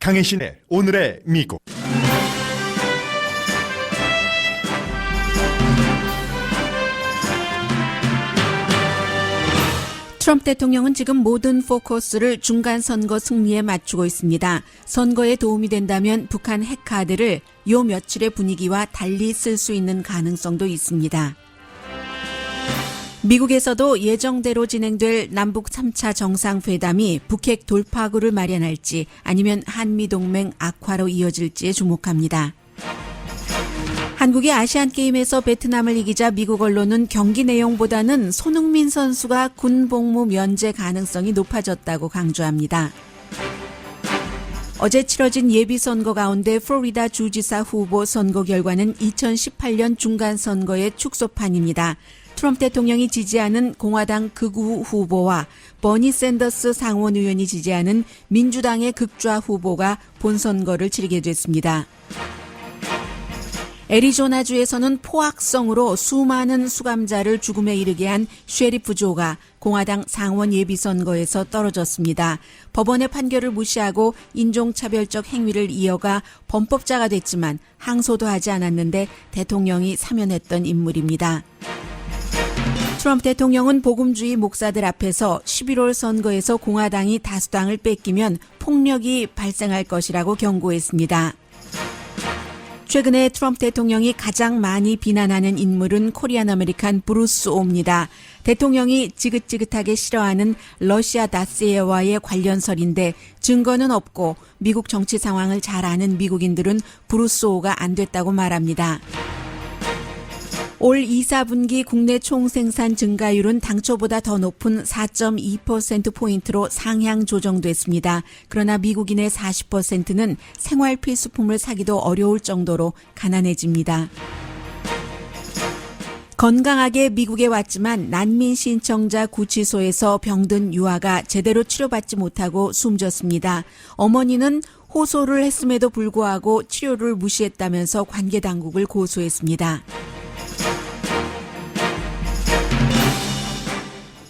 강혜신의 오늘의 미국. 트럼프 대통령은 지금 모든 포커스를 중간 선거 승리에 맞추고 있습니다. 선거에 도움이 된다면 북한 핵카드를 요 며칠의 분위기와 달리 쓸 수 있는 가능성도 있습니다. 미국에서도 예정대로 진행될 남북 3차 정상회담이 북핵 돌파구를 마련할지 아니면 한미동맹 악화로 이어질지에 주목합니다. 한국이 아시안게임에서 베트남을 이기자 미국 언론은 경기 내용보다는 손흥민 선수가 군 복무 면제 가능성이 높아졌다고 강조합니다. 어제 치러진 예비선거 가운데 플로리다 주지사 후보 선거 결과는 2018년 중간선거의 축소판입니다. 트럼프 대통령이 지지하는 공화당 극우 후보와 버니 샌더스 상원 의원이 지지하는 민주당의 극좌 후보가 본선거를 치르게 됐습니다. 애리조나주에서는 포악성으로 수많은 수감자를 죽음에 이르게 한 셰리프 조가 공화당 상원 예비선거에서 떨어졌습니다. 법원의 판결을 무시하고 인종차별적 행위를 이어가 범법자가 됐지만 항소도 하지 않았는데 대통령이 사면했던 인물입니다. 트럼프 대통령은 복음주의 목사들 앞에서 11월 선거에서 공화당이 다수당을 뺏기면 폭력이 발생할 것이라고 경고했습니다. 최근에 트럼프 대통령이 가장 많이 비난하는 인물은 코리안 아메리칸 브루스 오입니다. 대통령이 지긋지긋하게 싫어하는 러시아 다스예와의 관련설인데 증거는 없고 미국 정치 상황을 잘 아는 미국인들은 브루스 오가 안 됐다고 말합니다. 올 2, 4분기 국내 총생산 증가율은 당초보다 더 높은 4.2%포인트로 상향 조정됐습니다. 그러나 미국인의 40%는 생활 필수품을 사기도 어려울 정도로 가난해집니다. 건강하게 미국에 왔지만 난민 신청자 구치소에서 병든 유아가 제대로 치료받지 못하고 숨졌습니다. 어머니는 호소를 했음에도 불구하고 치료를 무시했다면서 관계 당국을 고소했습니다.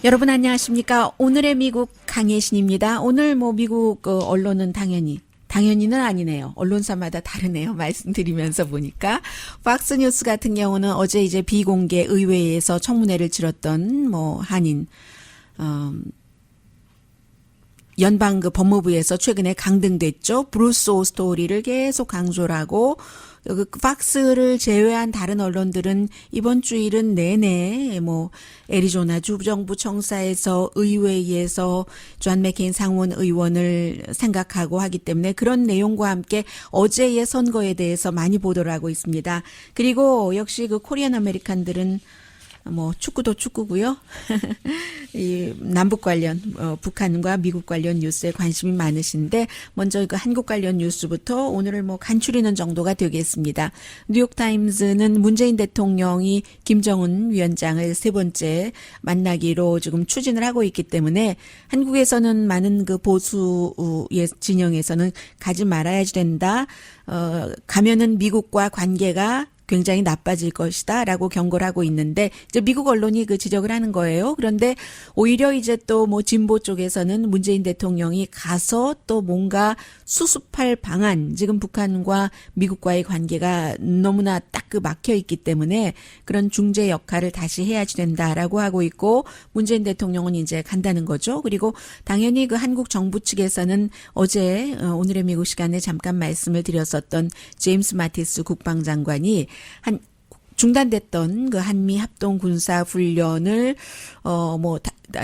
여러분 안녕하십니까? 오늘의 미국 강혜신입니다. 오늘 미국 언론은 당연히는 아니네요. 언론사마다 다르네요. 말씀드리면서 보니까 팍스뉴스 같은 경우는 어제 이제 비공개 의회에서 청문회를 치렀던 한인 연방 법무부에서 최근에 강등됐죠. 브루스 오 스토리를 계속 강조를 하고 팍스를 제외한 다른 언론들은 이번 주일은 내내 애리조나 주정부 청사에서 의회에서 존 맥케인 상원 의원을 생각하고 하기 때문에 그런 내용과 함께 어제의 선거에 대해서 많이 보도를 하고 있습니다. 그리고 역시 코리안 아메리칸들은 축구도 축구고요. 이 남북 관련 북한과 미국 관련 뉴스에 관심이 많으신데 먼저 한국 관련 뉴스부터 오늘을 간추리는 정도가 되겠습니다. 뉴욕타임즈는 문재인 대통령이 김정은 위원장을 세 번째 만나기로 지금 추진을 하고 있기 때문에 한국에서는 많은 보수의 진영에서는 가지 말아야지 된다. 가면은 미국과 관계가 굉장히 나빠질 것이다 라고 경고를 하고 있는데 이제 미국 언론이 지적을 하는 거예요. 그런데 오히려 이제 또 진보 쪽에서는 문재인 대통령이 가서 또 뭔가 수습할 방안, 지금 북한과 미국과의 관계가 너무나 딱 막혀 있기 때문에 그런 중재 역할을 다시 해야지 된다라고 하고 있고 문재인 대통령은 이제 간다는 거죠. 그리고 당연히 한국 정부 측에서는 어제 오늘의 미국 시간에 잠깐 말씀을 드렸었던 제임스 마티스 국방장관이 중단됐던 한미 합동 군사 훈련을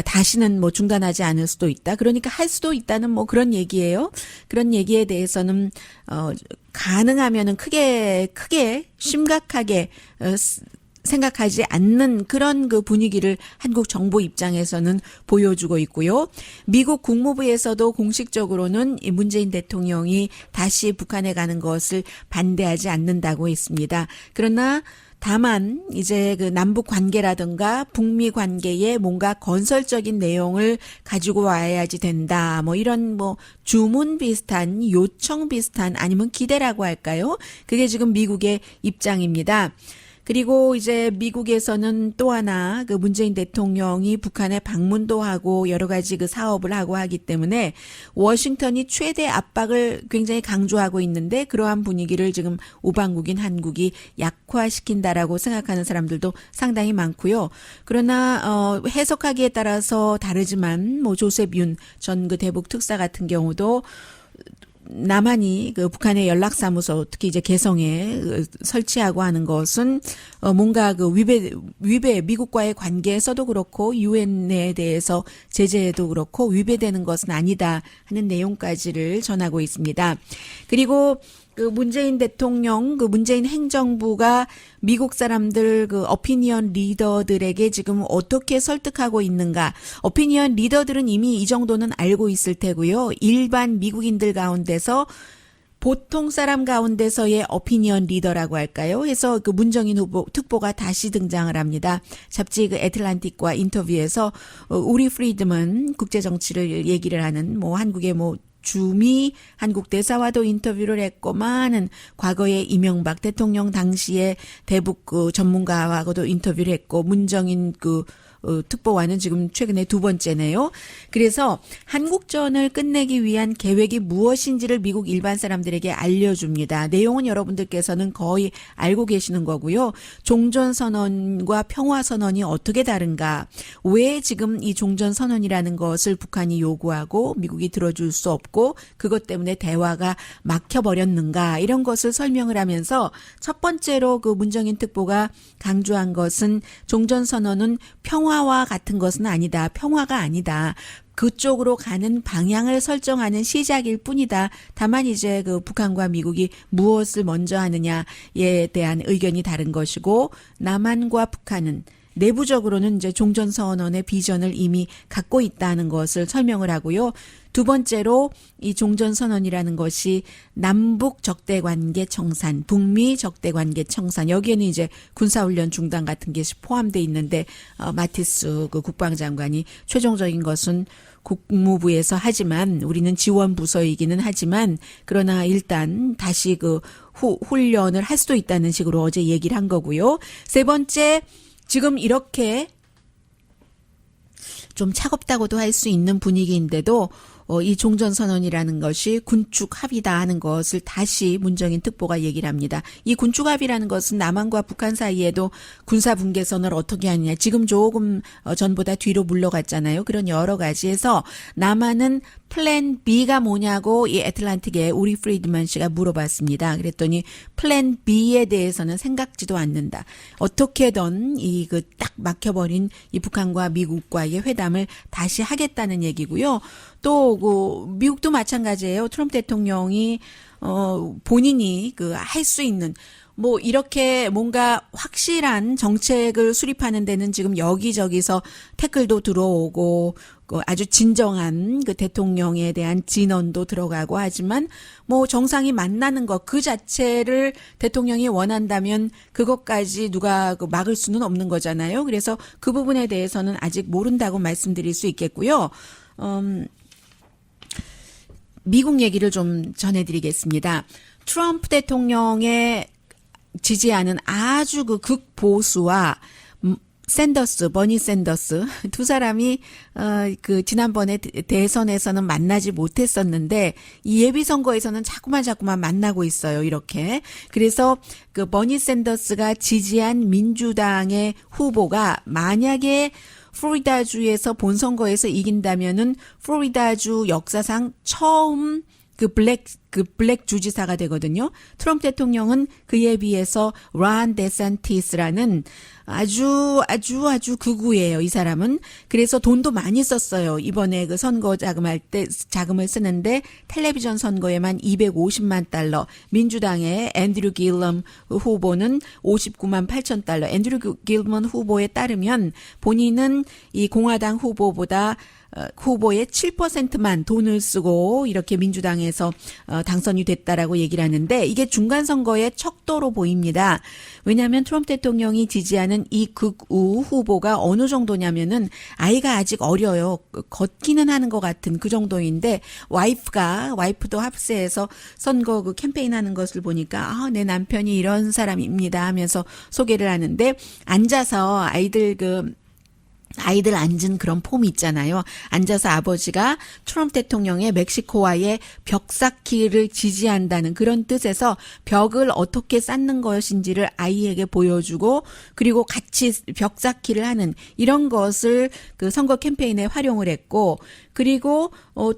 다시는 중단하지 않을 수도 있다. 그러니까 할 수도 있다는 그런 얘기예요. 그런 얘기에 대해서는 가능하면은 크게 심각하게 생각하지 않는 그런 분위기를 한국 정부 입장에서는 보여주고 있고요. 미국 국무부에서도 공식적으로는 문재인 대통령이 다시 북한에 가는 것을 반대하지 않는다고 했습니다. 그러나 다만 이제 남북 관계라든가 북미 관계에 뭔가 건설적인 내용을 가지고 와야지 된다. 이런 주문 비슷한 요청 비슷한 아니면 기대라고 할까요? 그게 지금 미국의 입장입니다. 그리고 이제 미국에서는 또 하나 그 문재인 대통령이 북한에 방문도 하고 여러 가지 그 사업을 하고 하기 때문에 워싱턴이 최대 압박을 굉장히 강조하고 있는데 그러한 분위기를 지금 우방국인 한국이 약화시킨다라고 생각하는 사람들도 상당히 많고요. 그러나 해석하기에 따라서 다르지만 뭐 조셉 윤 전 그 대북 특사 같은 경우도 남한이 그 북한의 연락사무소 특히 이제 개성에 설치하고 하는 것은 뭔가 그 위배 미국과의 관계에서도 그렇고 유엔에 대해서 제재에도 그렇고 위배되는 것은 아니다 하는 내용까지를 전하고 있습니다. 그리고 그 문재인 대통령, 그 문재인 행정부가 미국 사람들 그 어피니언 리더들에게 지금 어떻게 설득하고 있는가. 어피니언 리더들은 이미 이 정도는 알고 있을 테고요. 일반 미국인들 가운데서 보통 사람 가운데서의 어피니언 리더라고 할까요? 해서 그 문정인 후보 특보가 다시 등장을 합니다. 잡지 그 애틀란틱과 인터뷰에서 우리 프리드먼 국제 정치를 얘기를 하는 뭐 한국의 뭐 주미 한국 대사와도 인터뷰를 했고 많은 과거의 이명박 대통령 당시에 대북 그 전문가하고도 인터뷰를 했고 문정인 그 특보와는 지금 최근에 두 번째네요. 그래서 한국전을 끝내기 위한 계획이 무엇인지를 미국 일반 사람들에게 알려줍니다. 내용은 여러분들께서는 거의 알고 계시는 거고요. 종전선언과 평화선언이 어떻게 다른가? 왜 지금 이 종전선언이라는 것을 북한이 요구하고 미국이 들어줄 수 없고 그것 때문에 대화가 막혀버렸는가? 이런 것을 설명을 하면서 첫 번째로 그 문정인 특보가 강조한 것은 종전선언은 평화와 같은 것은 아니다. 평화가 아니다. 그쪽으로 가는 방향을 설정하는 시작일 뿐이다. 다만 이제 그 북한과 미국이 무엇을 먼저 하느냐에 대한 의견이 다른 것이고 남한과 북한은 내부적으로는 이제 종전선언의 비전을 이미 갖고 있다는 것을 설명을 하고요. 두 번째로 이 종전선언이라는 것이 남북 적대관계 청산, 북미 적대관계 청산 여기에는 이제 군사훈련 중단 같은 것이 포함되어 있는데 마티스 그 국방장관이 최종적인 것은 국무부에서 하지만 우리는 지원 부서이기는 하지만 그러나 일단 다시 그 훈련을 할 수도 있다는 식으로 어제 얘기를 한 거고요. 세 번째 지금 이렇게 좀 차갑다고도 할 수 있는 분위기인데도 이 종전선언이라는 것이 군축 합의다 하는 것을 다시 문정인 특보가 얘기를 합니다. 이 군축 합의라는 것은 남한과 북한 사이에도 군사분계선을 어떻게 하느냐. 지금 조금 전보다 뒤로 물러갔잖아요. 그런 여러 가지에서 남한은 플랜 B가 뭐냐고 이 애틀란틱에 우리 프리드만 씨가 물어봤습니다. 그랬더니 플랜 B에 대해서는 생각지도 않는다. 어떻게든 이 그 딱 막혀버린 이 북한과 미국과의 회담을 다시 하겠다는 얘기고요. 또 그 미국도 마찬가지예요. 트럼프 대통령이 본인이 그 할 수 있는 뭐 이렇게 뭔가 확실한 정책을 수립하는 데는 지금 여기저기서 태클도 들어오고 아주 진정한 그 대통령에 대한 진언도 들어가고 하지만 뭐 정상이 만나는 것 그 자체를 대통령이 원한다면 그것까지 누가 막을 수는 없는 거잖아요. 그래서 그 부분에 대해서는 아직 모른다고 말씀드릴 수 있겠고요. 미국 얘기를 좀 전해드리겠습니다. 트럼프 대통령의 지지하는 아주 그 극보수와 버니 샌더스 두 사람이 그 지난번에 대선에서는 만나지 못했었는데 이 예비 선거에서는 자꾸만 만나고 있어요. 이렇게. 그래서 그 버니 샌더스가 지지한 민주당의 후보가 만약에 플로리다주에서 본선거에서 이긴다면은 플로리다주 역사상 처음 그 블랙 주지사가 되거든요. 트럼프 대통령은 그에 비해서 란 데산티스라는 아주 극우예요. 이 사람은. 그래서 돈도 많이 썼어요. 이번에 그 선거 자금할 때 자금을 쓰는데 텔레비전 선거에만 250만 달러. 민주당의 앤드류 길럼 후보는 59만 8천 달러. 앤드류 길럼 후보에 따르면 본인은 이 공화당 후보보다 후보의 7%만 돈을 쓰고 이렇게 민주당에서 당선이 됐다라고 얘기를 하는데 이게 중간 선거의 척도로 보입니다. 왜냐하면 트럼프 대통령이 지지하는 이 극우 후보가 어느 정도냐면은 아이가 아직 어려요. 걷기는 하는 것 같은 그 정도인데 와이프도 합세해서 선거 그 캠페인하는 것을 보니까 내 남편이 이런 사람입니다 하면서 소개를 하는데 앉아서 아이들 앉은 그런 폼이 있잖아요. 앉아서 아버지가 트럼프 대통령의 멕시코와의 벽 쌓기를 지지한다는 그런 뜻에서 벽을 어떻게 쌓는 것인지를 아이에게 보여주고 그리고 같이 벽 쌓기를 하는 이런 것을 그 선거 캠페인에 활용을 했고 그리고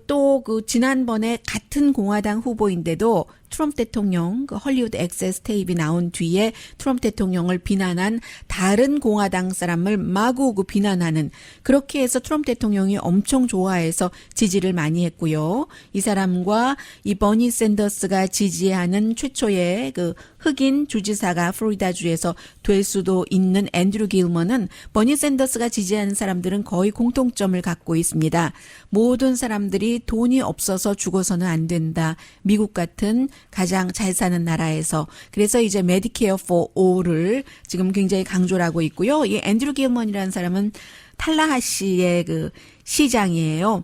또 그 지난번에 같은 공화당 후보인데도 트럼프 대통령 그 헐리우드 액세스 테이프 나온 뒤에 트럼프 대통령을 비난한 다른 공화당 사람을 마구 그 비난하는 그렇게 해서 트럼프 대통령이 엄청 좋아해서 지지를 많이 했고요. 이 사람과 이 버니 샌더스가 지지하는 최초의 그 흑인 주지사가 플로리다주에서 될 수도 있는 앤드류 길머는 버니 샌더스가 지지하는 사람들은 거의 공통점을 갖고 있습니다. 모든 사람들이 돈이 없어서 죽어서는 안 된다. 미국 같은 가장 잘 사는 나라에서. 그래서 이제 메디케어 for all을 지금 굉장히 강조를 하고 있고요. 이 앤드류 길먼이라는 사람은 탈라하시의 그 시장이에요.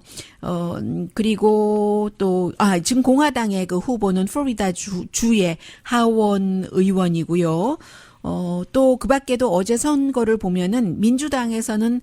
그리고 또, 지금 공화당의 그 후보는 플로리다 주의 하원 의원이고요. 또 그 밖에도 어제 선거를 보면은 민주당에서는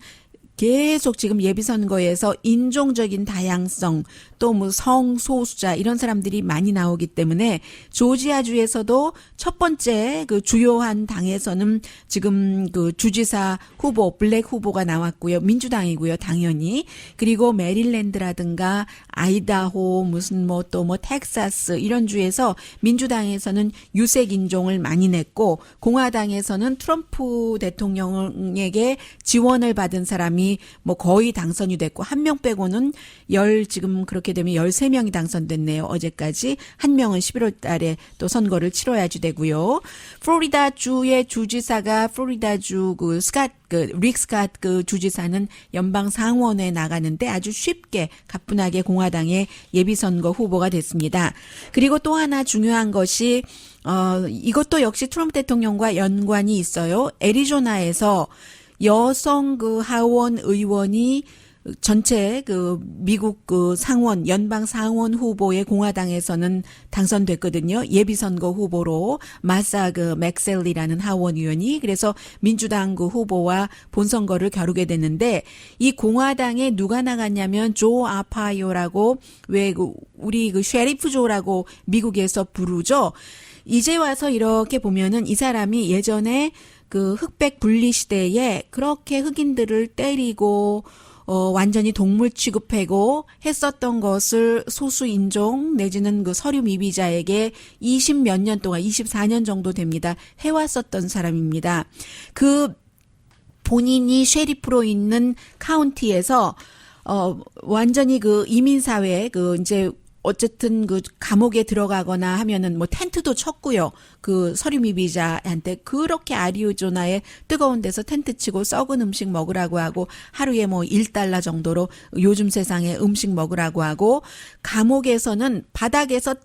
계속 지금 예비선거에서 인종적인 다양성 또 뭐 성소수자 이런 사람들이 많이 나오기 때문에 조지아주에서도 첫 번째 그 주요한 당에서는 지금 그 주지사 후보 블랙 후보가 나왔고요. 민주당이고요. 당연히. 그리고 메릴랜드라든가 아이다호 무슨 뭐 또 뭐 텍사스 이런 주에서 민주당에서는 유색 인종을 많이 냈고 공화당에서는 트럼프 대통령에게 지원을 받은 사람이 뭐 거의 당선이 됐고 한 명 빼고는 지금 그렇게 되면 13명이 당선됐네요. 어제까지. 한 명은 11월 달에 또 선거를 치러야지 되고요. 플로리다 주의 주지사가 플로리다주 릭 스캇 그 주지사는 연방 상원에 나가는데 아주 쉽게 가뿐하게 공화당의 예비선거 후보가 됐습니다. 그리고 또 하나 중요한 것이 이것도 역시 트럼프 대통령과 연관이 있어요. 애리조나에서 여성 그 하원 의원이 전체 그 미국 그 연방 상원 후보의 공화당에서는 당선됐거든요. 예비선거 후보로 마사 그 맥셀리라는 하원 의원이 그래서 민주당 그 후보와 본선거를 겨루게 됐는데 이 공화당에 누가 나갔냐면 조 아파요라고 우리 그 셰리프 조라고 미국에서 부르죠. 이제 와서 이렇게 보면은 이 사람이 예전에 그 흑백 분리 시대에 그렇게 흑인들을 때리고 완전히 동물 취급하고 했었던 것을 소수 인종 내지는 그 서류 미비자에게 20몇 년 동안 24년 정도 됩니다. 해왔었던 사람입니다. 그 본인이 셰리프로 있는 카운티에서 완전히 그 이민사회 이제 어쨌든 그 감옥에 들어가거나 하면은 뭐 텐트도 쳤고요. 그 서류 미비자한테 그렇게 아리조나의 뜨거운 데서 텐트 치고 썩은 음식 먹으라고 하고 하루에 뭐 $1 정도로 요즘 세상에 음식 먹으라고 하고 감옥에서는 바닥에서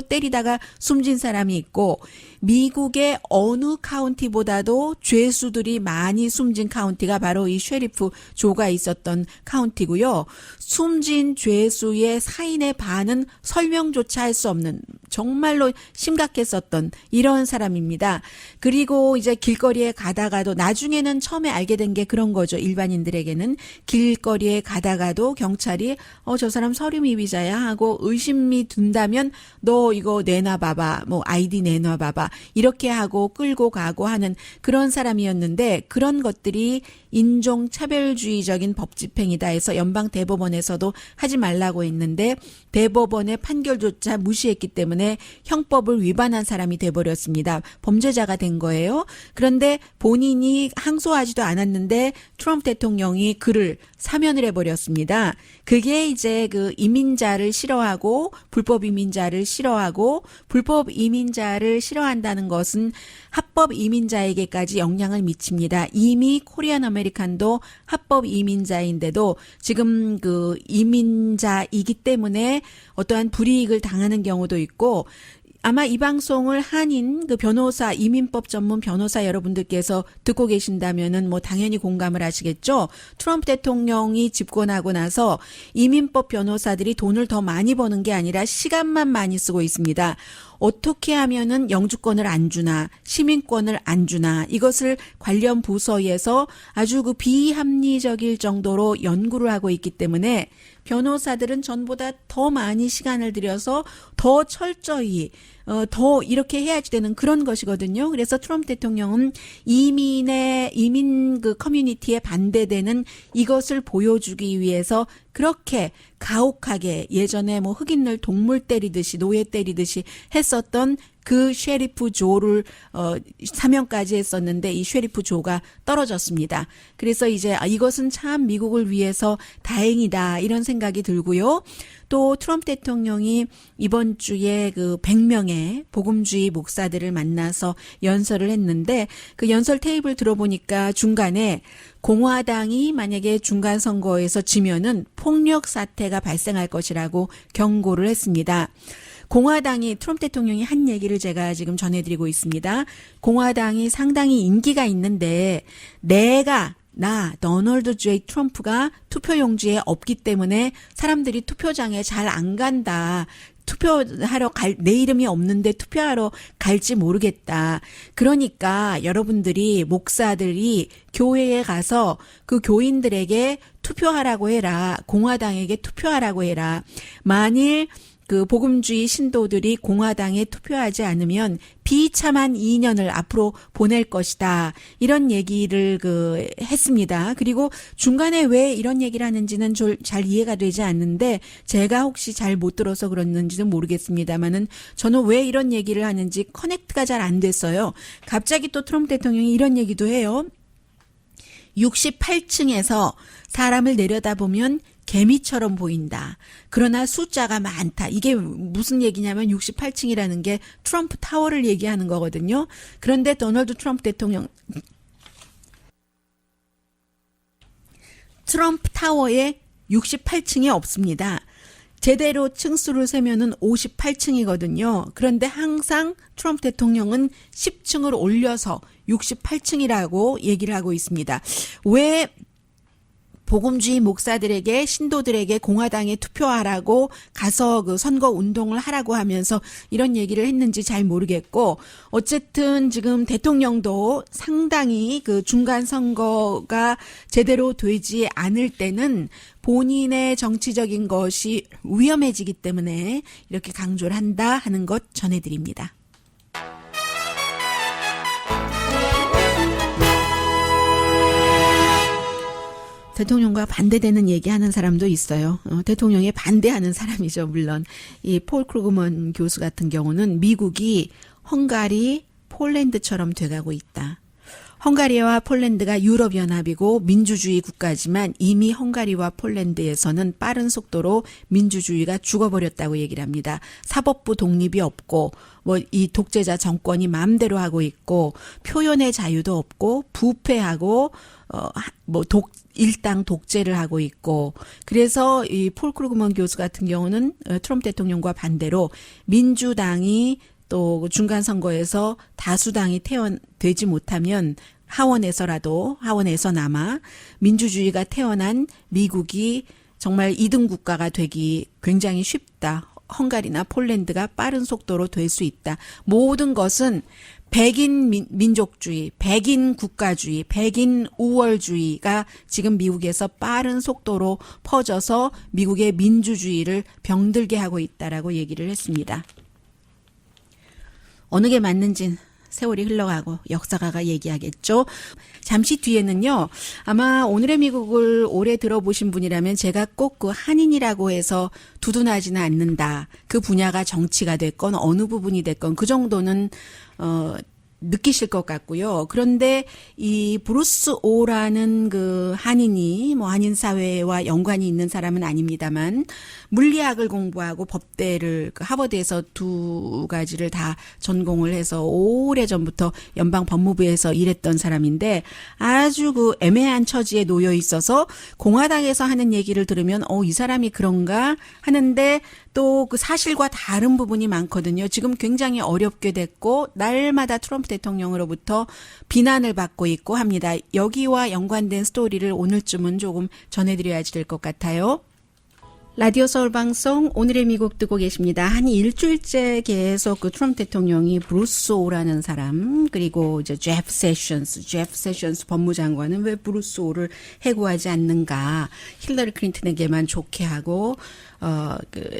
때리다가 숨진 사람이 있고 미국의 어느 카운티보다도 죄수들이 많이 숨진 카운티가 바로 이 셰리프 조가 있었던 카운티고요. 숨진 죄수의 사인의 반은 설명조차 할 수 없는 정말로 심각했었던 이런 사람입니다. 그리고 이제 길거리에 가다가도 나중에는 처음에 알게 된 게 그런 거죠. 일반인들에게는 길거리에 가다가도 경찰이 저 사람 서류 미비자야 하고 의심이 든다면 너 이거 내놔봐봐 뭐 아이디 내놔봐봐 이렇게 하고 끌고 가고 하는 그런 사람이었는데 그런 것들이 인종차별주의적인 법 집행이다 해서 연방 대법원에서도 하지 말라고 했는데 대법원의 판결조차 무시했기 때문에 형법을 위반한 사람이 돼버렸습니다. 범죄자가 된 거예요. 그런데 본인이 항소하지도 않았는데 트럼프 대통령이 그를 사면을 해버렸습니다. 그게 이제 그 이민자를 싫어하고 불법 이민자를 싫어하고 불법 이민자를 싫어한다는 것은 합법 이민자에게까지 영향을 미칩니다. 이미 코리안 아메리칸도 합법 이민자인데도 지금 그 이민자이기 때문에 어떠한 불이익을 당하는 경우도 있고 아마 이 방송을 한인 그 변호사 이민법 전문 변호사 여러분들께서 듣고 계신다면은 뭐 당연히 공감을 하시겠죠. 트럼프 대통령이 집권하고 나서 이민법 변호사들이 돈을 더 많이 버는 게 아니라 시간만 많이 쓰고 있습니다. 어떻게 하면은 영주권을 안 주나 시민권을 안 주나 이것을 관련 부서에서 아주 그 비합리적일 정도로 연구를 하고 있기 때문에 변호사들은 전보다 더 많이 시간을 들여서 더 철저히 더 이렇게 해야지 되는 그런 것이거든요. 그래서 트럼프 대통령은 이민 그 커뮤니티에 반대되는 이것을 보여주기 위해서 그렇게 가혹하게 예전에 뭐 흑인을 동물 때리듯이 노예 때리듯이 했었던 그 셰리프 조를 사명까지 했었는데 이 셰리프 조가 떨어졌습니다. 그래서 이제 이것은 참 미국을 위해서 다행이다 이런 생각이 들고요. 또 트럼프 대통령이 이번 주에 그 100명의 복음주의 목사들을 만나서 연설을 했는데 그 연설 테이블 들어보니까 중간에 공화당이 만약에 중간 선거에서 지면은 폭력 사태가 발생할 것이라고 경고를 했습니다. 공화당이 트럼프 대통령이 한 얘기를 제가 지금 전해드리고 있습니다. 공화당이 상당히 인기가 있는데 나 도널드 J 트럼프가 투표용지에 없기 때문에 사람들이 투표장에 잘 안 간다. 내 이름이 없는데 투표하러 갈지 모르겠다. 그러니까 여러분들이 목사들이 교회에 가서 그 교인들에게 투표하라고 해라. 공화당에게 투표하라고 해라. 만일 그 복음주의 신도들이 공화당에 투표하지 않으면 비참한 2년을 앞으로 보낼 것이다. 이런 얘기를 했습니다. 그리고 중간에 왜 이런 얘기를 하는지는 잘 이해가 되지 않는데 제가 혹시 잘 못 들어서 그랬는지는 모르겠습니다만은 저는 왜 이런 얘기를 하는지 커넥트가 잘 안 됐어요. 갑자기 또 트럼프 대통령이 이런 얘기도 해요. 68층에서 사람을 내려다보면 개미처럼 보인다. 그러나 숫자가 많다. 이게 무슨 얘기냐면 68층이라는 게 트럼프 타워를 얘기하는 거거든요. 그런데 도널드 트럼프 대통령 트럼프 타워에 68층이 없습니다. 제대로 층수를 세면은 58층이거든요. 그런데 항상 트럼프 대통령은 10층을 올려서 68층이라고 얘기를 하고 있습니다. 왜 복음주의 목사들에게 신도들에게 공화당에 투표하라고 가서 그 선거 운동을 하라고 하면서 이런 얘기를 했는지 잘 모르겠고 어쨌든 지금 대통령도 상당히 그 중간 선거가 제대로 되지 않을 때는 본인의 정치적인 것이 위험해지기 때문에 이렇게 강조를 한다 하는 것 전해드립니다. 대통령과 반대되는 얘기하는 사람도 있어요. 대통령에 반대하는 사람이죠. 물론 이 폴 크루그먼 교수 같은 경우는 미국이 헝가리, 폴란드처럼 돼가고 있다. 헝가리와 폴란드가 유럽연합이고 민주주의 국가지만 이미 헝가리와 폴란드에서는 빠른 속도로 민주주의가 죽어버렸다고 얘기를 합니다. 사법부 독립이 없고 뭐 이 독재자 정권이 마음대로 하고 있고 표현의 자유도 없고 부패하고 일당 독재를 하고 있고 그래서 이 폴 크루그먼 교수 같은 경우는 트럼프 대통령과 반대로 민주당이 또 중간 선거에서 다수당이 되지 못하면 하원에서나마 민주주의가 태어난 미국이 정말 2등 국가가 되기 굉장히 쉽다. 헝가리나 폴란드가 빠른 속도로 될 수 있다. 모든 것은 백인 민족주의, 백인 국가주의, 백인 우월주의가 지금 미국에서 빠른 속도로 퍼져서 미국의 민주주의를 병들게 하고 있다라고 얘기를 했습니다. 어느 게 맞는지는 세월이 흘러가고 역사가가 얘기하겠죠. 잠시 뒤에는요. 아마 오늘의 미국을 오래 들어보신 분이라면 제가 꼭 그 한인이라고 해서 두둔하지는 않는다. 그 분야가 정치가 됐건 어느 부분이 됐건 그 정도는 느끼실 것 같고요. 그런데 이 브루스 오라는 그 한인이 뭐 한인 사회와 연관이 있는 사람은 아닙니다만 물리학을 공부하고 법대를 그 하버드에서 두 가지를 다 전공을 해서 오래전부터 연방 법무부에서 일했던 사람인데 아주 그 애매한 처지에 놓여 있어서 공화당에서 하는 얘기를 들으면 이 사람이 그런가 하는데 또 그 사실과 다른 부분이 많거든요. 지금 굉장히 어렵게 됐고 날마다 트럼프 대통령으로부터 비난을 받고 있고 합니다. 여기와 연관된 스토리를 오늘쯤은 조금 전해드려야지 될 것 같아요. 라디오 서울 방송 오늘의 미국 듣고 계십니다. 한 일주일째 계속 그 트럼프 대통령이 브루스 오라는 사람 그리고 이제 제프 세션스 법무장관은 왜 브루스 오를 해고하지 않는가 힐러리 클린턴에게만 좋게 하고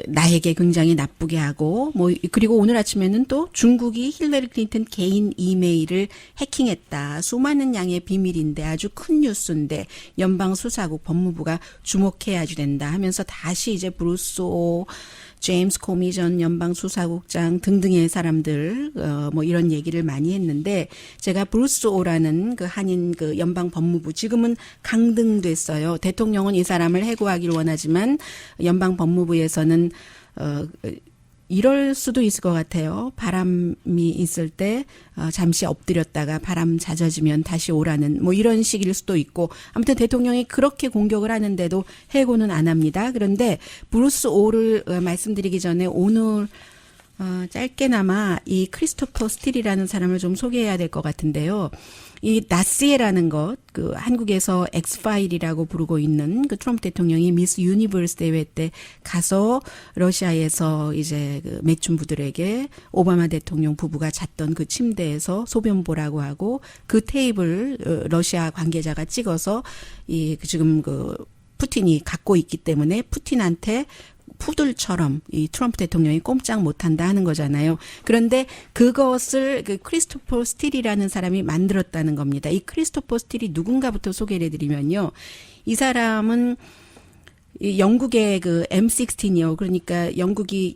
나에게 굉장히 나쁘게 하고 그리고 오늘 아침에는 또 중국이 힐러리 클린턴 개인 이메일을 해킹했다. 수많은 양의 비밀인데 아주 큰 뉴스인데 연방 수사국 법무부가 주목해야지 된다 하면서 다시 이제 브루스 오, 제임스 코미 전 연방 수사국장 등등의 사람들 이런 얘기를 많이 했는데 제가 브루스 오라는 그 한인 그 연방 법무부 지금은 강등됐어요. 대통령은 이 사람을 해고하기를 원하지만 연방 법무부에서는 이럴 수도 있을 것 같아요. 바람이 있을 때 잠시 엎드렸다가 바람 잦아지면 다시 오라는 이런 식일 수도 있고 아무튼 대통령이 그렇게 공격을 하는데도 해고는 안 합니다. 그런데 브루스 오를 말씀드리기 전에 오늘 짧게나마 이 크리스토퍼 스틸이라는 사람을 좀 소개해야 될 것 같은데요. 이 나스예라는 것, 그 한국에서 엑스파일이라고 부르고 있는 그 트럼프 대통령이 미스 유니버스 대회 때 가서 러시아에서 이제 그 매춘부들에게 오바마 대통령 부부가 잤던 그 침대에서 소변 보라고 하고 그 테이블 러시아 관계자가 찍어서 지금 그 푸틴이 갖고 있기 때문에 푸틴한테 푸들처럼 이 트럼프 대통령이 꼼짝 못한다 하는 거잖아요. 그런데 그것을 그 크리스토퍼 스틸이라는 사람이 만들었다는 겁니다. 이 크리스토퍼 스틸이 누군가부터 소개를 해드리면요. 이 사람은 이 영국의 그 M16이요. 그러니까 영국이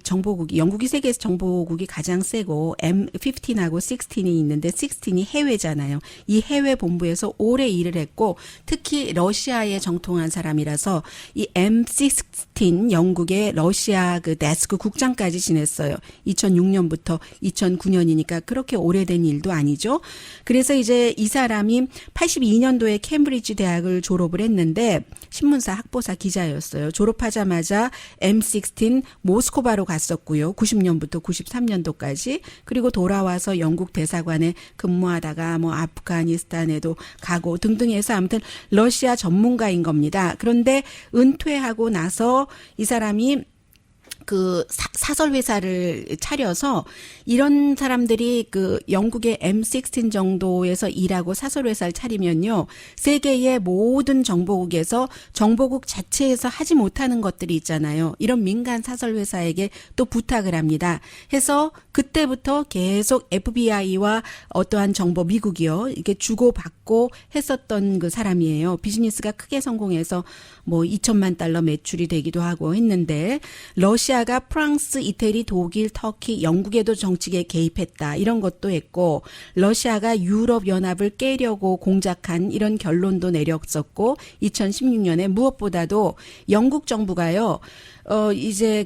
세계에서 정보국이 가장 세고 M15하고 16이 있는데 16이 해외잖아요. 이 해외 본부에서 오래 일을 했고 특히 러시아에 정통한 사람이라서 이 M16 영국의 러시아 그 데스크 국장까지 지냈어요. 2006년부터 2009년이니까 그렇게 오래된 일도 아니죠. 그래서 이제 이 사람이 82년도에 캠브리지 대학을 졸업을 했는데 신문사 학보사 기자였어요. 졸업하자마자 M16 모스크바로 갔었고요. 90년부터 93년도까지. 그리고 돌아와서 영국 대사관에 근무하다가 아프가니스탄에도 가고 등등 해서 아무튼 러시아 전문가인 겁니다. 그런데 은퇴하고 나서 이 사람이 그 사설 회사를 차려서 이런 사람들이 그 영국의 M16 정도에서 일하고 사설 회사를 차리면요. 세계의 모든 정보국에서 정보국 자체에서 하지 못하는 것들이 있잖아요. 이런 민간 사설 회사에게 또 부탁을 합니다. 해서 그때부터 계속 FBI와 어떠한 정보 미국이요. 이렇게 주고받고 했었던 그 사람이에요. 비즈니스가 크게 성공해서 2천만 달러 매출이 되기도 하고 했는데 러시아가 프랑스, 이태리, 독일, 터키, 영국에도 정치계에 개입했다. 이런 것도 했고 러시아가 유럽 연합을 깨려고 공작한 이런 결론도 내렸었고 2016년에 무엇보다도 영국 정부가요. 이제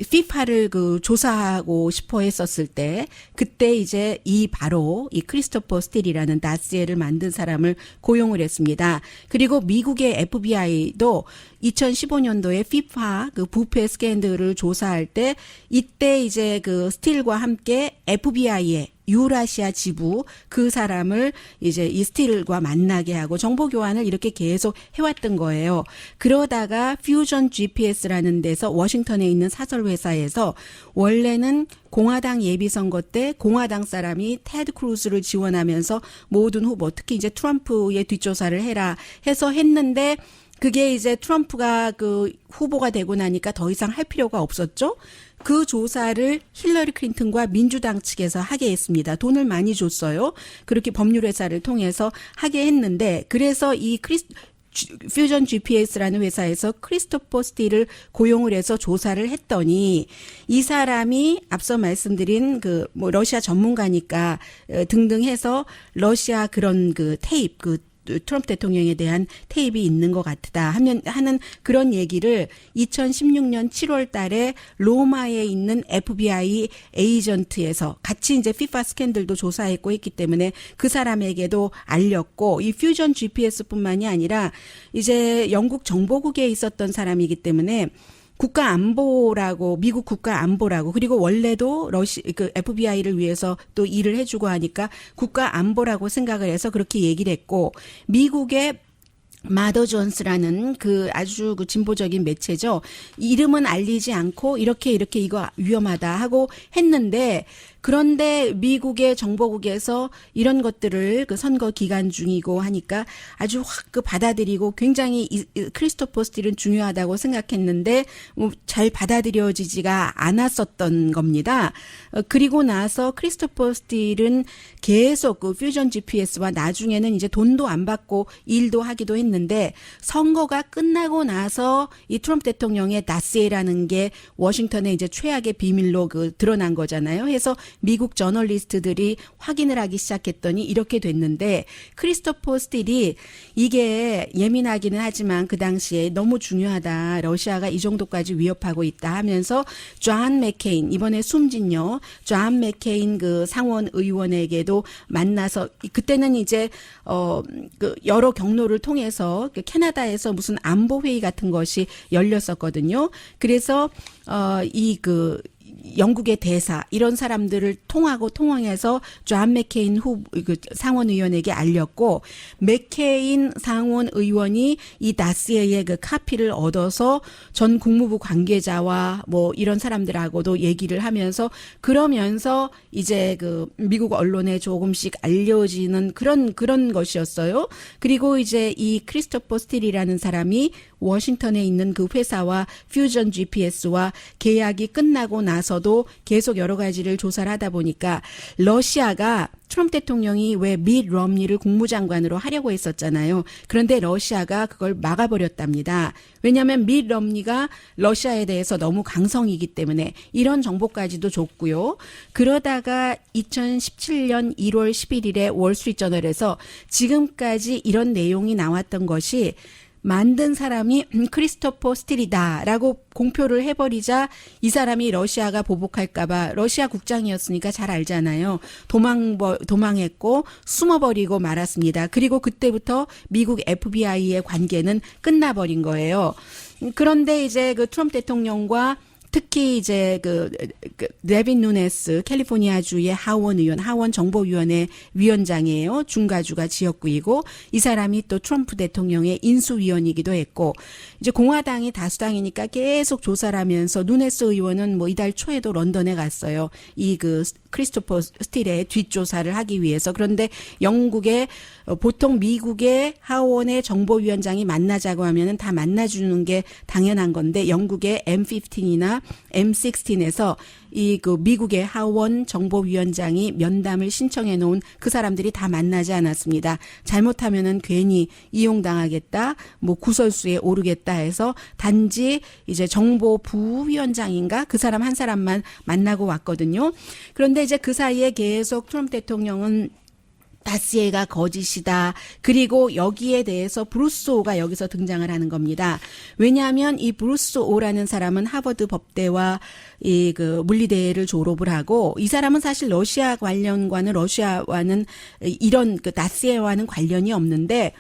FIFA를 조사하고 싶어 했었을 때 그때 이제 바로 이 크리스토퍼 스틸이라는 나스예를 만든 사람을 고용을 했습니다. 그리고 미국의 FBI도 2015년도에 FIFA 부패 스캔들을 조사할 때 이때 이제 스틸과 함께 FBI의 유라시아 지부 그 사람을 이제 이 스틸과 만나게 하고 정보 교환을 이렇게 계속 해왔던 거예요. 그러다가 퓨전 GPS라는 데서 워싱턴에 있는 사설 회사에서 원래는 공화당 예비선거 때 공화당 사람이 테드 크루즈를 지원하면서 모든 후보 특히 이제 트럼프의 뒷조사를 해라 해서 했는데 그게 이제 트럼프가 후보가 되고 나니까 더 이상 할 필요가 없었죠. 그 조사를 힐러리 클린턴과 민주당 측에서 하게 했습니다. 돈을 많이 줬어요. 그렇게 법률회사를 통해서 하게 했는데 그래서 퓨전 GPS라는 회사에서 크리스토퍼 스틸을 고용을 해서 조사를 했더니 이 사람이 앞서 말씀드린 그 뭐 러시아 전문가니까 등등 해서 러시아 그런 그 테이프 트럼프 대통령에 대한 테이프가 있는 것 같다 하는 그런 얘기를 2016년 7월 달에 로마에 있는 FBI 에이전트에서 같이 이제 FIFA 스캔들도 조사했고 했기 때문에 그 사람에게도 알렸고 이 퓨전 GPS뿐만이 아니라 이제 영국 정보국에 있었던 사람이기 때문에 국가안보라고 미국 국가안보라고 그리고 원래도 그 FBI를 위해서 또 일을 해주고 하니까 국가안보라고 생각을 해서 그렇게 얘기를 했고 미국의 마더 존스라는 그 아주 그 진보적인 매체죠. 이름은 알리지 않고 이렇게 이거 위험하다 하고 했는데 그런데 미국의 정보국에서 이런 것들을 그 선거 기간 중이고 하니까 아주 확 그 받아들이고 굉장히 크리스토퍼 스틸은 중요하다고 생각했는데 잘 받아들여지지가 않았었던 겁니다. 그리고 나서 크리스토퍼 스틸은 계속 그 퓨전 GPS와 나중에는 이제 돈도 안 받고 일도 하기도 했는데 선거가 끝나고 나서 이 트럼프 대통령의 나스에라는 게 워싱턴에 이제 최악의 비밀로 그 드러난 거잖아요. 해서 미국 저널리스트들이 확인을 하기 시작했더니 이렇게 됐는데 크리스토퍼 스틸이 이게 예민하기는 하지만 그 당시에 너무 중요하다. 러시아가 이 정도까지 위협하고 있다 하면서 존 맥케인 이번에 숨진요. 존 맥케인 그 상원 의원에게도 만나서 그때는 이제 그 여러 경로를 통해서 그 캐나다에서 무슨 안보 회의 같은 것이 열렸었거든요. 그래서 이 그 영국의 대사 이런 사람들을 통해서 존 맥케인 그 상원 의원에게 알렸고 맥케인 상원 의원이 이 나스에의 그 카피를 얻어서 전 국무부 관계자와 뭐 이런 사람들하고도 얘기를 하면서 그러면서 이제 그 미국 언론에 조금씩 알려지는 그런 것이었어요. 그리고 이제 이 크리스토퍼 스틸이라는 사람이 워싱턴에 있는 그 회사와 퓨전 GPS와 계약이 끝나고 나서도 계속 여러 가지를 조사를 하다 보니까 러시아가 트럼프 대통령이 왜 밋 럼니를 국무장관으로 하려고 했었잖아요. 그런데 러시아가 그걸 막아버렸답니다. 왜냐하면 밋 럼니가 러시아에 대해서 너무 강성이기 때문에 이런 정보까지도 줬고요. 그러다가 2017년 1월 11일에 월스트리트저널에서 지금까지 이런 내용이 나왔던 것이 만든 사람이 크리스토퍼 스틸이다라고 공표를 해버리자 이 사람이 러시아가 보복할까봐 러시아 국장이었으니까 잘 알잖아요. 도망했고 숨어버리고 말았습니다. 그리고 그때부터 미국 FBI의 관계는 끝나버린 거예요. 그런데 이제 그 트럼프 대통령과 특히 이제 그 데빈 누네스 캘리포니아주의 하원 정보위원회 위원장이에요. 중가주가 지역구이고 이 사람이 또 트럼프 대통령의 인수위원이기도 했고 이제 공화당이 다수당이니까 계속 조사를 하면서 누네스 의원은 뭐 이달 초에도 런던에 갔어요. 이 그 크리스토퍼 스틸의 뒷조사를 하기 위해서. 그런데 영국의 보통 미국의 하원의 정보위원장이 만나자고 하면은 다 만나주는 게 당연한 건데 영국의 M15이나 M16에서 이 그 미국의 하원 정보위원장이 면담을 신청해 놓은 그 사람들이 다 만나지 않았습니다. 잘못하면은 괜히 이용당하겠다, 뭐 구설수에 오르겠다 해서 단지 이제 정보부위원장인가 그 사람 한 사람만 만나고 왔거든요. 그런데 이제 그 사이에 계속 트럼프 대통령은 다스에가 거짓이다. 그리고 여기에 대해서 브루스 오가 여기서 등장을 하는 겁니다. 왜냐하면 이 브루스 오라는 사람은 하버드 법대와 이 그 물리대를 졸업을 하고 이 사람은 사실 러시아와는 이런 그 다스에와는 관련이 없는데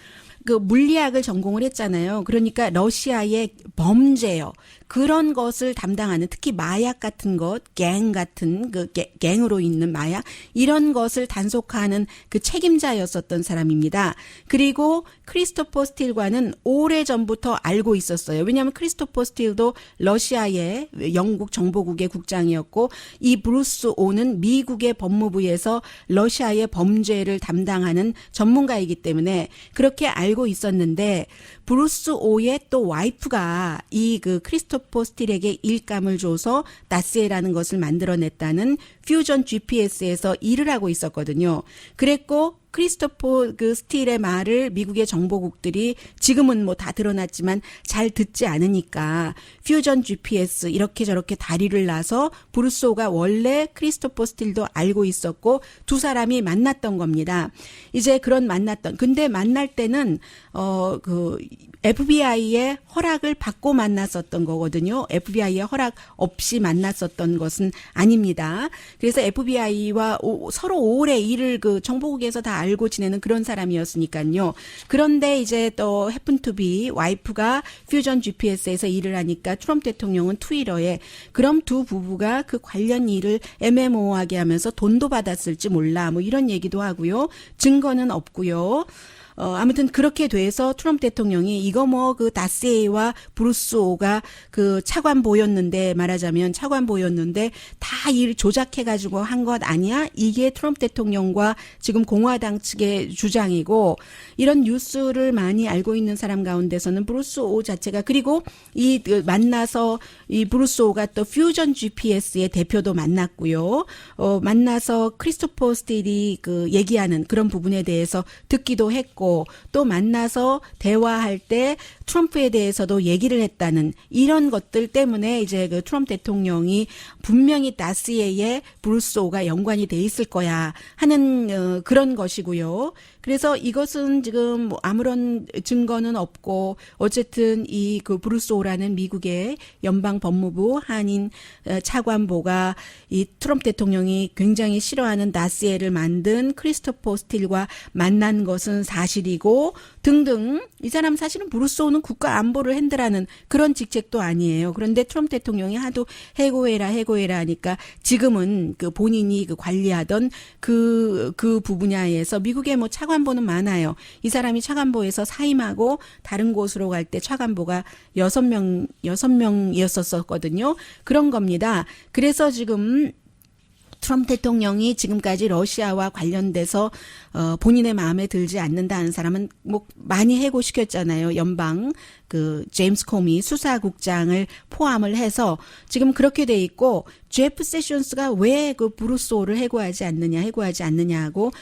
그 물리학을 전공을 했잖아요. 그러니까 러시아의 범죄요. 그런 것을 담당하는 특히 마약 같은 것, 갱 같은 그 갱으로 있는 마약 이런 것을 단속하는 그 책임자였었던 사람입니다. 그리고 크리스토퍼 스틸과는 오래전부터 알고 있었어요. 왜냐하면 크리스토퍼 스틸도 러시아의 영국 정보국의 국장이었고 이 브루스 오는 미국의 법무부에서 러시아의 범죄를 담당하는 전문가이기 때문에 그렇게 알고 있었는데 브루스 오의 또 와이프가 이 그 크리스토퍼 스틸에게 일감을 줘서 나스에라는 것을 만들어냈다는 퓨전 GPS에서 일을 하고 있었거든요. 그랬고 크리스토퍼 그 스틸의 말을 미국의 정보국들이 지금은 뭐 다 드러났지만 잘 듣지 않으니까 퓨전 GPS 이렇게 저렇게 다리를 놔서 브루소가 원래 크리스토퍼 스틸도 알고 있었고 두 사람이 만났던 겁니다. 이제 그런 근데 만날 때는 그 FBI의 허락을 받고 만났었던 거거든요. FBI의 허락 없이 만났었던 것은 아닙니다. 그래서 FBI와 서로 오래 일을 그 정보국에서 다 알고 지내는 그런 사람이었으니까요. 그런데 이제 또 happen to be 와이프가 퓨전 GPS에서 일을 하니까 트럼프 대통령은 트위터에 그럼 두 부부가 그 관련 일을 애매모호하게 하면서 돈도 받았을지 몰라 뭐 이런 얘기도 하고요. 증거는 없고요. 아무튼 그렇게 돼서 트럼프 대통령이 이거 뭐 그 다스에이와 브루스 오가 그 차관보였는데 말하자면 차관보였는데 다 일 조작해가지고 한 것 아니야? 이게 트럼프 대통령과 지금 공화당 측의 주장이고 이런 뉴스를 많이 알고 있는 사람 가운데서는 브루스 오 자체가 그리고 이 만나서 이 브루스 오가 또 퓨전 GPS의 대표도 만났고요. 만나서 크리스토퍼 스틸이 그 얘기하는 그런 부분에 대해서 듣기도 했고 또 만나서 대화할 때 트럼프에 대해서도 얘기를 했다는 이런 것들 때문에 이제 그 트럼프 대통령이 분명히 다스에이에 브루스 오가 연관이 돼 있을 거야 하는 그런 것이고요. 그래서 이것은 지금 뭐 아무런 증거는 없고 어쨌든 이 그 브루스 오라는 미국의 연방 법무부 한인 차관보가 이 트럼프 대통령이 굉장히 싫어하는 다스에이를 만든 크리스토퍼 스틸과 만난 것은 사실이고 등등 이 사람 사실은 브루스 오는 국가 안보를 핸들하는 그런 직책도 아니에요. 그런데 트럼프 대통령이 하도 해고해라 하니까 지금은 그 본인이 그 관리하던 그 분야에서 미국의 뭐 차관보는 많아요. 이 사람이 차관보에서 사임하고 다른 곳으로 갈 때 차관보가 6명이었었거든요. 그런 겁니다. 그래서 지금 트럼프 대통령이 지금까지 러시아와 관련돼서 본인의 마음에 들지 않는다 하는 사람은 뭐 많이 해고시켰잖아요. 연방 그 제임스 코미 수사국장을 포함을 해서 지금 그렇게 돼 있고 제프 세션스가 왜 그 브루스 오를 해고하지 않느냐 하고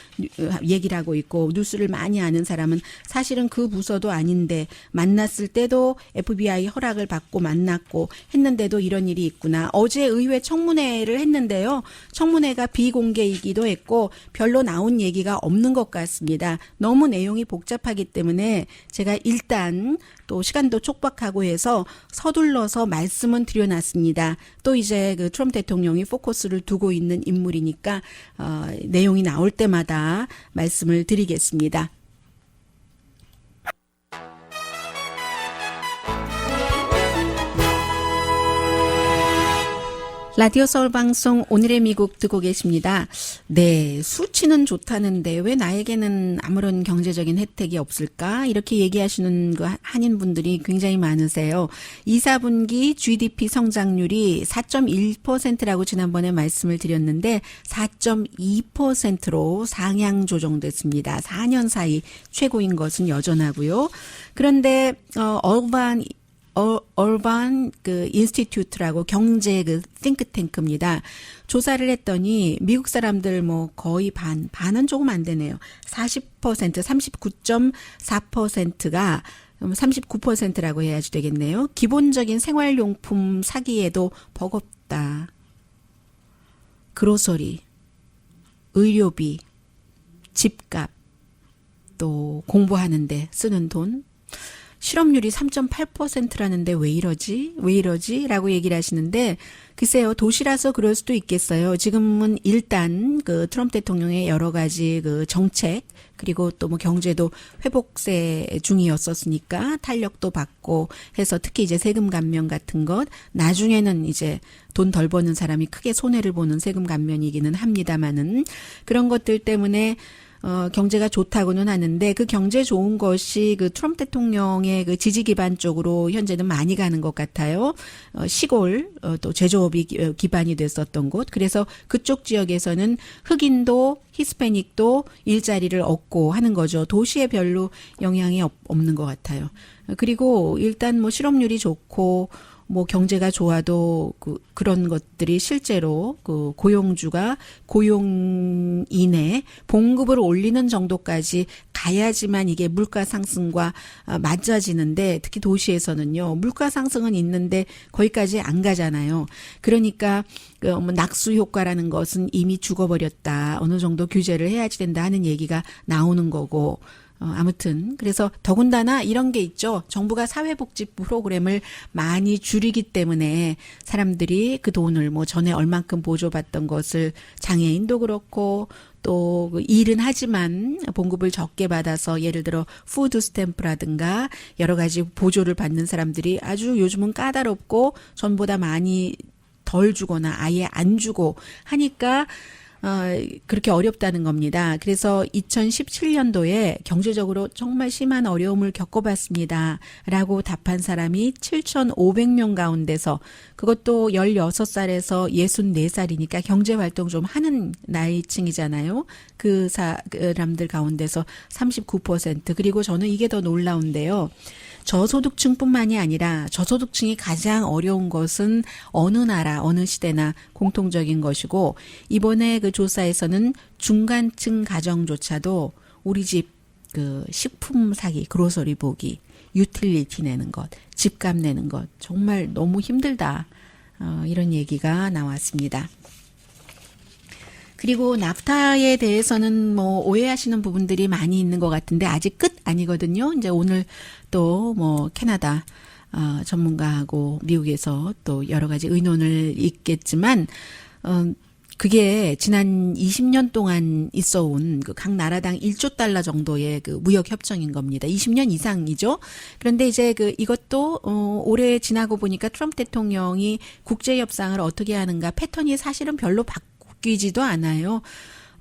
얘기를 하고 있고 뉴스를 많이 아는 사람은 사실은 그 부서도 아닌데 만났을 때도 FBI 허락을 받고 만났고 했는데도 이런 일이 있구나. 어제 의회 청문회를 했는데요. 청문회가 비공개이기도 했고 별로 나온 얘기가 없는 것 같습니다. 너무 내용이 복잡하기 때문에 제가 일단 또 시간도 촉박하고 해서 서둘러서 말씀은 드려놨습니다. 또 이제 그 트럼프 대통령이 포커스를 두고 있는 인물이니까 내용이 나올 때마다 말씀을 드리겠습니다. 라디오 서울 방송 오늘의 미국 듣고 계십니다. 네, 수치는 좋다는데 왜 나에게는 아무런 경제적인 혜택이 없을까? 이렇게 얘기하시는 그 한인분들이 굉장히 많으세요. 2, 4분기 GDP 성장률이 4.1%라고 지난번에 말씀을 드렸는데 4.2%로 상향 조정됐습니다. 4년 사이 최고인 것은 여전하고요. 그런데 얼반 그 인스티튜트라고 경제 그 띵크탱크입니다. 조사를 했더니 미국 사람들 뭐 거의 반은 조금 안 되네요. 40% 39.4%가 39%라고 해야지 되겠네요. 기본적인 생활용품 사기에도 버겁다. 그로서리, 의료비, 집값, 또 공부하는데 쓰는 돈. 실업률이 3.8%라는데 왜 이러지? 라고 얘기를 하시는데 글쎄요. 도시라서 그럴 수도 있겠어요. 지금은 일단 그 트럼프 대통령의 여러 가지 그 정책 그리고 또 뭐 경제도 회복세 중이었었으니까 탄력도 받고 해서 특히 이제 세금 감면 같은 것 나중에는 이제 돈 덜 버는 사람이 크게 손해를 보는 세금 감면이기는 합니다만은 그런 것들 때문에 경제가 좋다고는 하는데 그 경제 좋은 것이 그 트럼프 대통령의 그 지지 기반 쪽으로 현재는 많이 가는 것 같아요. 시골 또 제조업이 기반이 됐었던 곳. 그래서 그쪽 지역에서는 흑인도 히스패닉도 일자리를 얻고 하는 거죠. 도시에 별로 영향이 없는 것 같아요. 그리고 일단 뭐 실업률이 좋고 뭐 경제가 좋아도 그런 것들이 실제로 그 고용주가 고용인의 봉급을 올리는 정도까지 가야지만 이게 물가 상승과 맞아지는데, 특히 도시에서는요, 물가 상승은 있는데 거기까지 안 가잖아요. 그러니까 뭐 낙수 효과라는 것은 이미 죽어버렸다. 어느 정도 규제를 해야지 된다 하는 얘기가 나오는 거고. 아무튼 그래서 더군다나 이런 게 있죠. 정부가 사회복지 프로그램을 많이 줄이기 때문에 사람들이 그 돈을 뭐 전에 얼만큼 보조받던 것을, 장애인도 그렇고 또 일은 하지만 봉급을 적게 받아서 예를 들어 푸드 스탬프라든가 여러 가지 보조를 받는 사람들이 아주 요즘은 까다롭고 전보다 많이 덜 주거나 아예 안 주고 하니까 그렇게 어렵다는 겁니다. 그래서 2017년도에 경제적으로 정말 심한 어려움을 겪어봤습니다. 라고 답한 사람이 7,500명 가운데서, 그것도 16살에서 64살이니까 경제활동 좀 하는 나이층이잖아요. 그 사람들 가운데서 39%. 그리고 저는 이게 더 놀라운데요. 저소득층뿐만이 아니라 저소득층이 가장 어려운 것은 어느 나라, 어느 시대나 공통적인 것이고, 이번에 그 조사에서는 중간층 가정조차도 우리 집 그 식품 사기, 그로서리 보기, 유틸리티 내는 것, 집값 내는 것 정말 너무 힘들다. 이런 얘기가 나왔습니다. 그리고 나프타에 대해서는 뭐 오해하시는 부분들이 많이 있는 것 같은데 아직 끝 아니거든요. 이제 오늘 또 뭐 캐나다 전문가하고 미국에서 또 여러 가지 의논을 있겠지만, 그게 지난 20년 동안 있어온 그 각 나라당 1조 달러 정도의 그 무역 협정인 겁니다. 20년 이상이죠. 그런데 이제 이것도 올해 지나고 보니까 트럼프 대통령이 국제 협상을 어떻게 하는가 패턴이 사실은 별로 바뀌지도 않아요.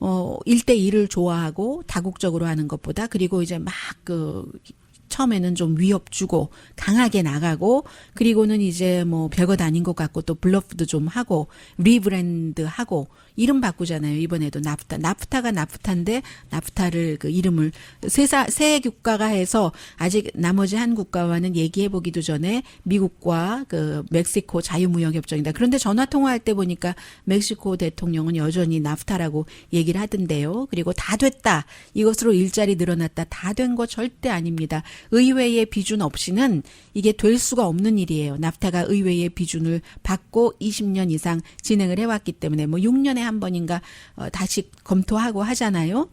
1대1을 좋아하고 다국적으로 하는 것보다, 그리고 이제 막 처음에는 좀 위협 주고 강하게 나가고, 그리고는 이제 뭐 별것 아닌 것 같고 또 블러프도 좀 하고 리브랜드 하고 이름 바꾸잖아요. 이번에도 나프타가 나프타인데 나프타를 그 이름을 세 국가가 해서 아직 나머지 한 국가와는 얘기해 보기도 전에 미국과 그 멕시코 자유무역협정이다. 그런데 전화 통화할 때 보니까 멕시코 대통령은 여전히 나프타라고 얘기를 하던데요. 그리고 다 됐다. 이것으로 일자리 늘어났다. 다 된 거 절대 아닙니다. 의회의 비준 없이는 이게 될 수가 없는 일이에요. 나프타가 의회의 비준을 받고 20년 이상 진행을 해왔기 때문에 뭐 6년에 한 번인가 다시 검토하고 하잖아요.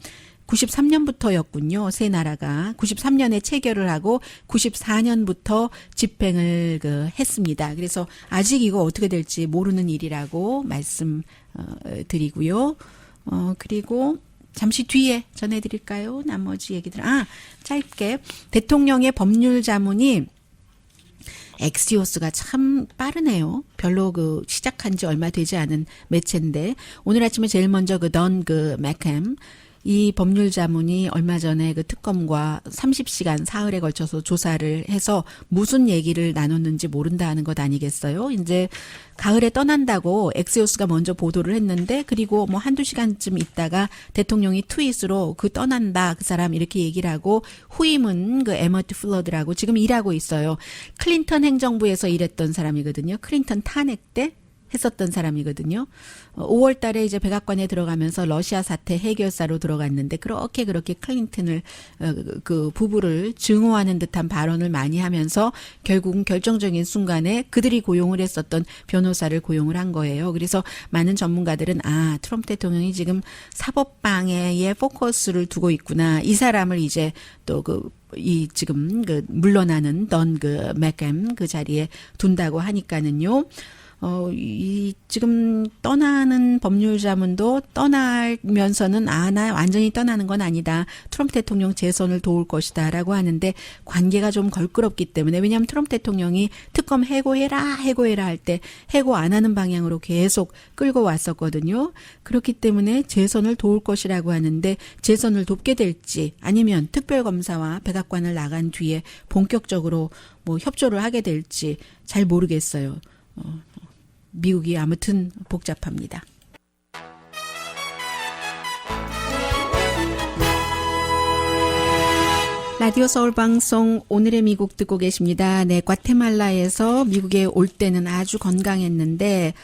93년부터였군요. 세 나라가 93년에 체결을 하고 94년부터 집행을 했습니다. 그래서 아직 이거 어떻게 될지 모르는 일이라고 말씀드리고요. 그리고 잠시 뒤에 전해드릴까요? 나머지 얘기들. 짧게. 대통령의 법률 자문이 엑시오스가 참 빠르네요. 별로 시작한 지 얼마 되지 않은 매체인데, 오늘 아침에 제일 먼저 던 맥햄, 이 법률 자문이 얼마 전에 특검과 30시간 사흘에 걸쳐서 조사를 해서 무슨 얘기를 나눴는지 모른다 하는 것 아니겠어요? 이제 가을에 떠난다고 엑시오스가 먼저 보도를 했는데, 그리고 뭐 한두 시간쯤 있다가 대통령이 트윗으로 떠난다, 그 사람 이렇게 얘기를 하고, 후임은 에머트 플러드라고 지금 일하고 있어요. 클린턴 행정부에서 일했던 사람이거든요. 클린턴 탄핵 때 했었던 사람이거든요. 5월 달에 이제 백악관에 들어가면서 러시아 사태 해결사로 들어갔는데, 그렇게 클린턴을 그 부부를 증오하는 듯한 발언을 많이 하면서 결국은 결정적인 순간에 그들이 고용을 했었던 변호사를 고용을 한 거예요. 그래서 많은 전문가들은 트럼프 대통령이 지금 사법 방해에 포커스를 두고 있구나. 이 사람을 이제 또 지금 물러나는 던 맥햄 그 자리에 둔다고 하니까는요. 지금 떠나는 법률 자문도 떠나면서는 나 완전히 떠나는 건 아니다. 트럼프 대통령 재선을 도울 것이다 라고 하는데, 관계가 좀 걸끄럽기 때문에, 왜냐하면 트럼프 대통령이 특검 해고해라 할 때 해고 안 하는 방향으로 계속 끌고 왔었거든요. 그렇기 때문에 재선을 도울 것이라고 하는데, 재선을 돕게 될지 아니면 특별검사와 백악관을 나간 뒤에 본격적으로 뭐 협조를 하게 될지 잘 모르겠어요. 미국이 아무튼 복잡합니다. 라디오 서울 방송 오늘의 미국 듣고 계십니다. 네, 과테말라에서 미국에 올 때는 아주 건강했는데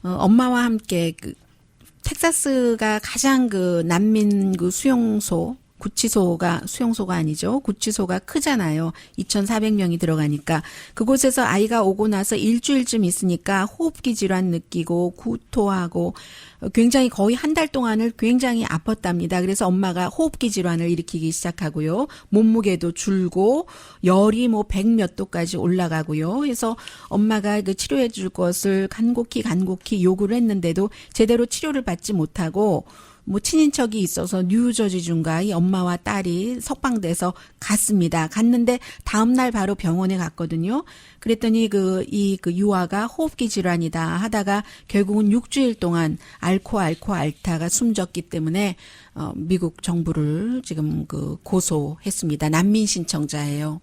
엄마와 함께 텍사스가 가장 난민 수용소가 아니죠. 구치소가 크잖아요. 2,400명이 들어가니까. 그곳에서 아이가 오고 나서 일주일쯤 있으니까 호흡기 질환 느끼고 구토하고 굉장히 거의 한 달 동안을 굉장히 아팠답니다. 그래서 엄마가 호흡기 질환을 일으키기 시작하고요. 몸무게도 줄고 열이 100몇 도까지 올라가고요. 그래서 엄마가 치료해 줄 것을 간곡히 요구를 했는데도 제대로 치료를 받지 못하고 친인척이 있어서 뉴저지주인가 이 엄마와 딸이 석방돼서 갔습니다. 갔는데 다음날 바로 병원에 갔거든요. 그랬더니 이 유아가 호흡기 질환이다 하다가 결국은 6주일 동안 알타가 숨졌기 때문에 미국 정부를 지금 고소했습니다. 난민 신청자예요.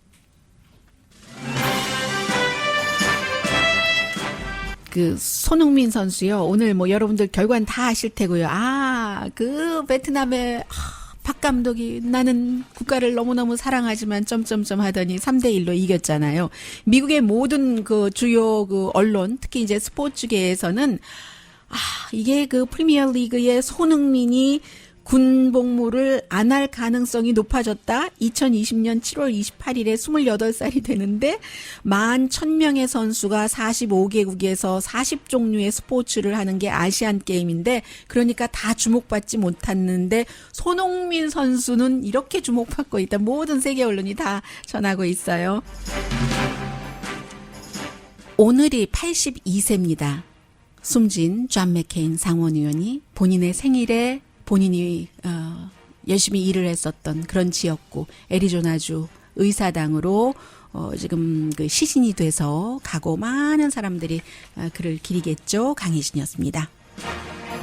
손흥민 선수요. 오늘 여러분들 결과는 다 아실 테고요. 베트남의 박 감독이 나는 국가를 너무너무 사랑하지만 점점점 하더니 3대1로 이겼잖아요. 미국의 모든 주요 언론, 특히 이제 스포츠계에서는 이게 프리미어 리그의 손흥민이 군 복무를 안 할 가능성이 높아졌다. 2020년 7월 28일에 28살이 되는데 11,000명의 선수가 45개국에서 40종류의 스포츠를 하는 게 아시안 게임인데 그러니까 다 주목받지 못했는데 손흥민 선수는 이렇게 주목받고 있다. 모든 세계 언론이 다 전하고 있어요. 오늘이 82세입니다. 숨진 존 맥케인 상원의원이 본인의 생일에 본인이 열심히 일을 했었던 그런 지역구 애리조나주 의사당으로 지금 시신이 돼서 가고 많은 사람들이 그를 기리겠죠. 강희진이었습니다.